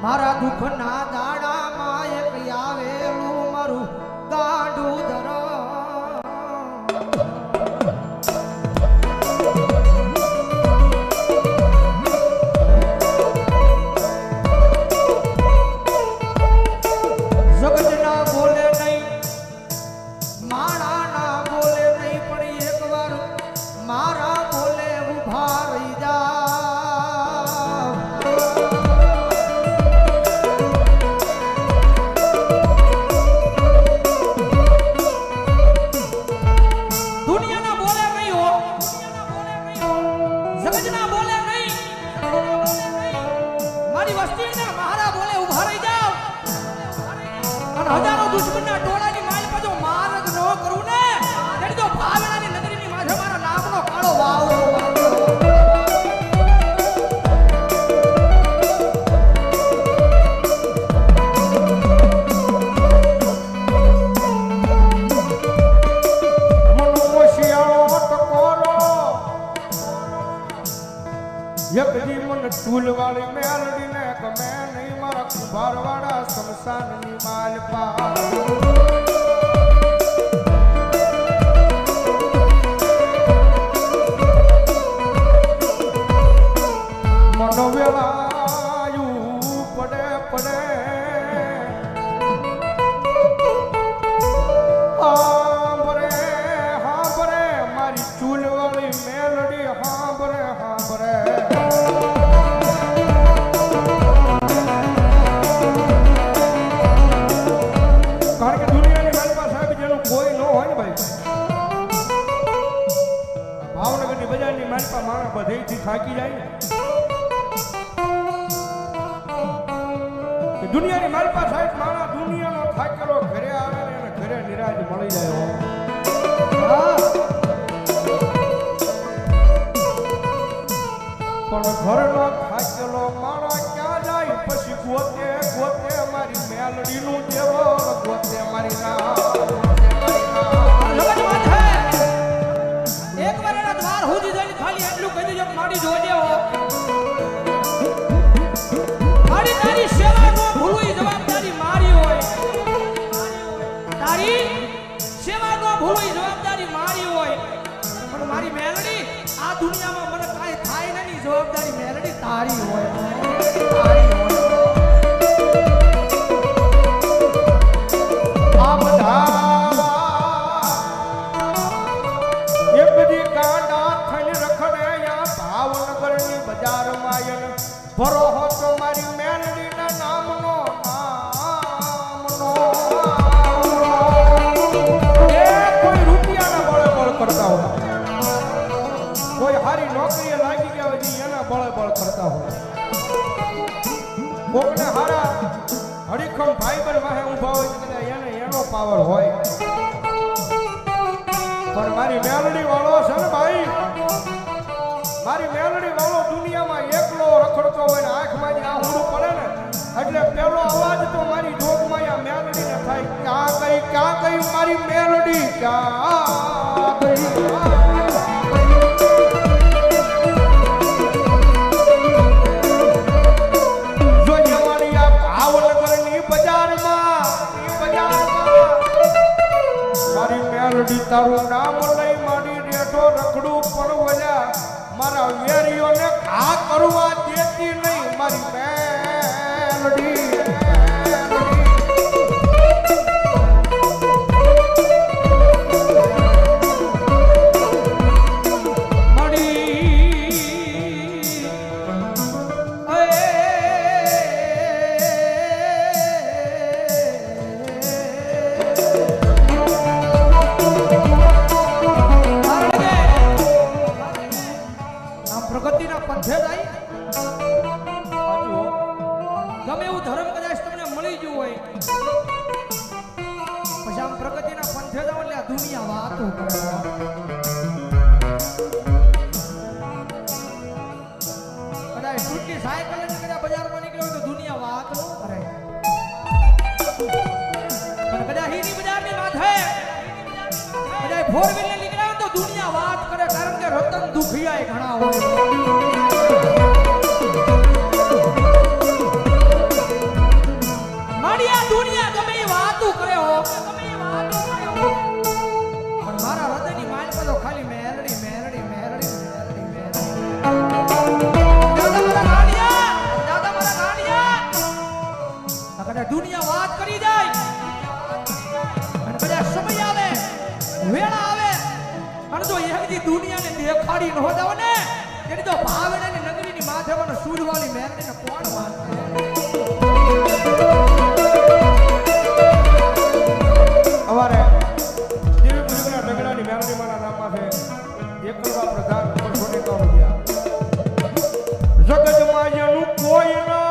મારા દુઃખના દાડામાં એક આવેલું મારું ગાડું ધરો જગતના બોલે નહીં માણાના બોલે નહીં પણ એકવાર મારા બોલે ઉભા રહી જા હજારો દુશ્મનના ટોળાની માલ પાછો મારગ ન કરું ને તેની તો ભાવનાની નગરીની માથે મારા નામનો કાળો વાવો યકદી મન ટૂલવાળી મેલડીને ગમે નહીં મારા કુંભારવાળા શમશાનની માલપા મનો વેલાયું પડે પડે હાંભરે હાંભરે મારી ટૂલવાળી મેલડી હાંભરે હાંભરે ભાવનગરની બજારની માલપા માણસ બધેથી થાકી જાય ને દુનિયાની માલપા સાહેબ માણસ દુનિયાનો થાકેલો ઘરે આવે ને એને ઘરે નિરાજ મળી જાય પણ ઘરનો થાકેલો માણસ ક્યાં જાય પછી ગોતે ગોતે મારી મેલડીનું દેવો ગોતે મારી ના એક વાર એના દ્વાર સુધી જઈને ખાલી એટલું કહી દેજો મારી જોજે હો મારી તારી સેવા નો ભૂલવી જવાબદારી મારી હોય તારી સેવા નો ભૂલવી જવાબદારી મારી હોય પણ મારી મેલડી આ દુનિયામાં મને કાઈ થાય નહીં જવાબદારી મેલડી તારી હોય તારી હોય આ બધા ભરો હો તો મારી મેલડીના નામનો એ કોઈ રૂપિયાના બળે બળ કરતા હોય કોઈ હારી નોકરીએ લાગી ગયા હોય એના બળે બળ કરતા હોય કોકને હારા હરીખમ ભાઈબંધ વાહે ઊભા હોય કદાચ એને એનો પાવર હોય પણ મારી મેલડી વાળો છે ને ભાઈ મારી મેલડી વાળો દુનિયામાં એકલો રખડતો હોય ને આંખમાં આહુડું પડે ને એટલે પેલો અવાજ તો મારી જોગમાં આ મેલડીને થાય ક્યાં ગઈ મારી મેલડી ક્યાં ગઈ જો જવાની આ ભાવનગરની બજારમાં મારી મેલડી તારું નામ લઈ મારી રેઠો રખડું પણ વળ્યા મારા વેરીઓને ઘા કરવા દેતી નહીં મારી મેલડી પ્રગતિના પંથે જાય ગમે એવું ધર્મ કદાચ તમને મળી ગયું હોય પછી આમ પ્રગતિના પંથે જાવ એટલે આ દુનિયા વાતો કરે કદાચ ટૂટી સાયકલ લઈને કદાચ બજારમાં નીકળ્યો હોય તો દુનિયા વાત ન કરે પણ કદાચ હીરી બજારની માથે કદાચ ફોર વ્હીલર નીકળ્યા હોય તો દુનિયા વાત કરે કારણ કે રતન દુખિયા ઘણા હોય હજી દુનિયાને દેખાડી ન હોતા ને તેની તો ભાવડાની નગરીની માથેવાનો સૂરવાળી મેરડીને કોણ માનશે અમારે દેવી પુરીના ડગડાની મેરડી માના નામમાં છે એકલવા પ્રધાન ઉપર 100 રૂપિયા જગતમાં જેનું કોઈ ના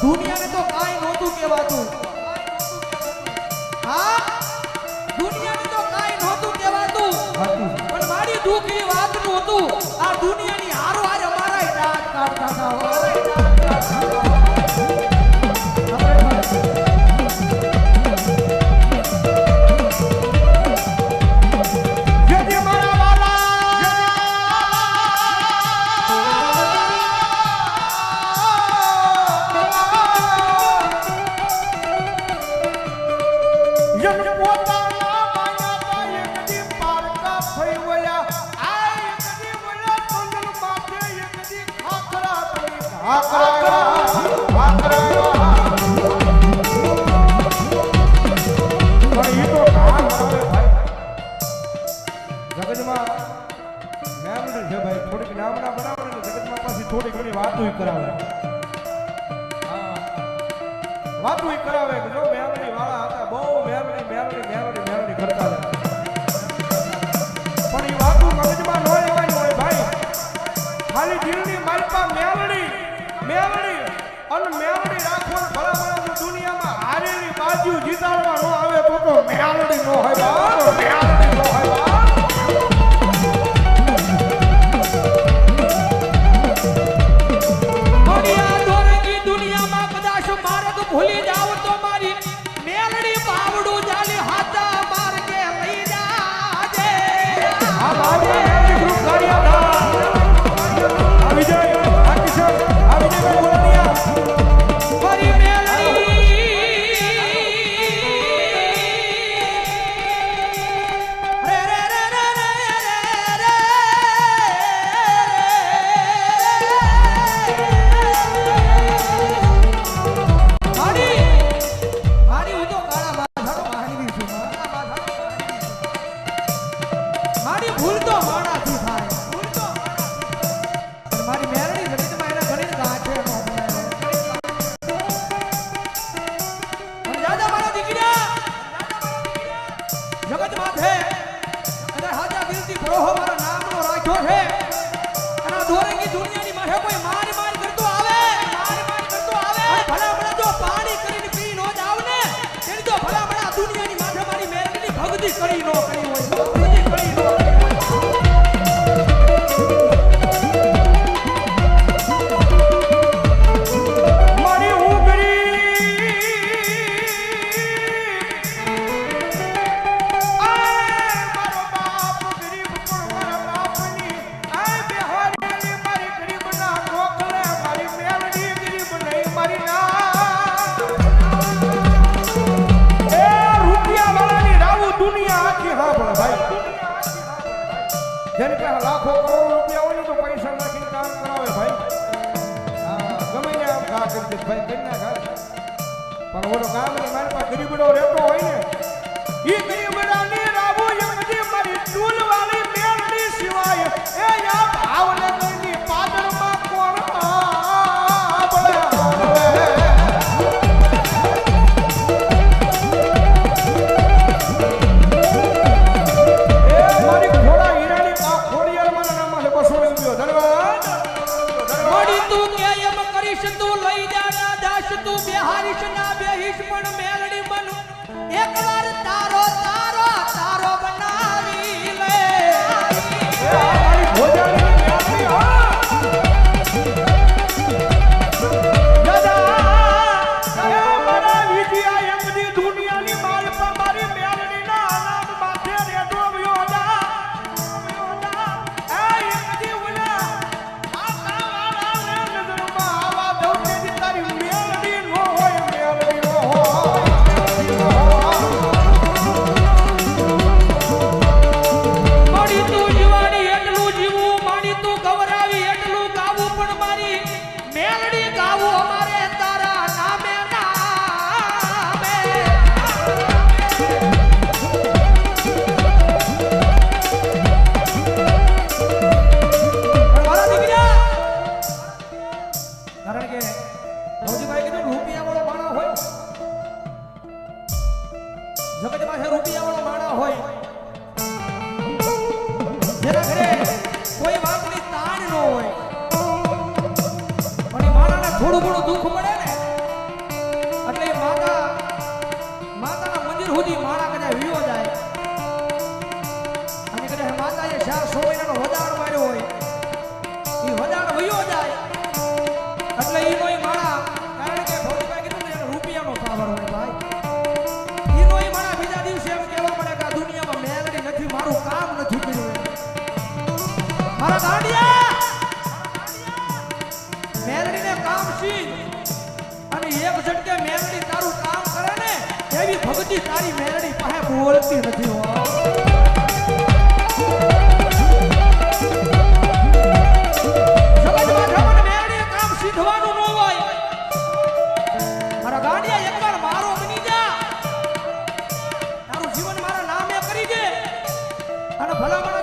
દુનિયાને તો કાઈ નહોતું કહેવાતું હા દુનિયાને તો કાઈ નહોતું કહેવાતું પણ મારી દુઃખની વાતનું હતું આ દુનિયાની હારો હારે અમારાય દાંત કાઢતા હતા થોડી ઘણી વાતો કરાવે કે જો મેમરી વાળા હતા બહુ મેમરી કરતા હતા પણ એ વાતો મગજમાં ન લેવાની હોય ભાઈ ખાલી દિલની માલપા મેમરી અને મેમરી રાખવાનું ભલા દુનિયામાં હારેલી બાજુ જીતાડવા ન આવે તો મેમરી ન હોય મેમરી ન હોય ભૂલી જાવ તો મારી મેલડી બાવડું જાલી હાથા માર્ગે લઈ જાજે આ મારી મેલડી ગ્રુપ ગાડિયા આ વિજય આ કિશોર આ વિજયભાઈ બોલાનિયા મારી મેલડી રે રે રે રે રે કરી નો કરી હોય બધી કરી નો મારી ઉગરી મારો બાપ ગરીબ પણ મારા બાપની આ બિહારી મારી ગરીબ ના ગોખલે મારી મેલડી ગરીબ નહીં મારી ના दुनिया आखी हाँ बोला भाई जन के लाखों करोड़ रुपया हो तो पैसा नाखी काम करावे भाई हाँ गमे ने आप गा कर दे भाई कन्या गा पर वो काम नहीं मारे पास गरीबड़ो रहतो होय ने ઈ ગરીબડાની રાબુ એમજી મારી ચૂલવાળી મેલડી સિવાય એ યા ભાવનગરની પાદરમાં કોણ આબળે એ મારી ઘોડા હીરાની આ ખોડિયાર મારા નામમાં 200 રૂપિયો ધન્યવાદ મળી તું કે એમ કરીશ તું લઈ જા દાસ તું બેહારીશ ના બેહીશ પણ મેલડી બન એકવાર તારો તારો તારો બનાવી લે મારી ભોજાની મેલડી હા દાદા એ મારા વિજયા એમની દુનિયાની માલ પર મારી મેલડીના અનામ માથે રેડો વ્યો જા એ એમની ઉલા આ કાવાળા નજરમાં આવા દઉં કે તારી મેલડી નો હોય મેલડી નો હોય મળી તું જીવાડી એટલું જીવું માડી તું ગવરાવી એટલું ગાવું પણ મારી મેલડી ગાવું અમારે તારા નામે નામે મારા દીકરા કારણ કે ભૌજીભાઈ કીધું રૂપિયા વાળો માણસ હોય જગત પાસે રૂપિયા વાળો માણસ હોય જેના ઘરે કોઈ વાતની તાણ ન હોય અને માણાને થોડું ઘણું દુઃખ પડે ને એટલે એ માતાના મંદિર સુધી માણા કદાચ વિયો જાય અને કદાચ માતાએ 4 મહિનાનો વદાણ માર્યો હોય એ વદાણ વિયો જાય એટલે ઈ નોય માણા કારણ કે ભૌતિકભાઈ કીધું ને એને રૂપિયાનો પાવર હોય ભાઈ ઈ નોય માણા બીજા દિવસે એમ કહેવા પડે કે આ દુનિયામાં મેલડી નથી મારું કામ નથી કર્યું મારા ગાંડિયા મેલડીને કામ શીખ અને એક ઝટકે મેલડી તારું કામ કરે ને એવી ભક્તિ તારી મેલડી પાસે બોલતી નથી હો જગતમાં જમણ મેલડીએ કામ શીખવાનું ન હોય મારા ગાંડિયા એકવાર મારો બની જા તારું જીવન મારા નામે કરી દે અને ભલામણ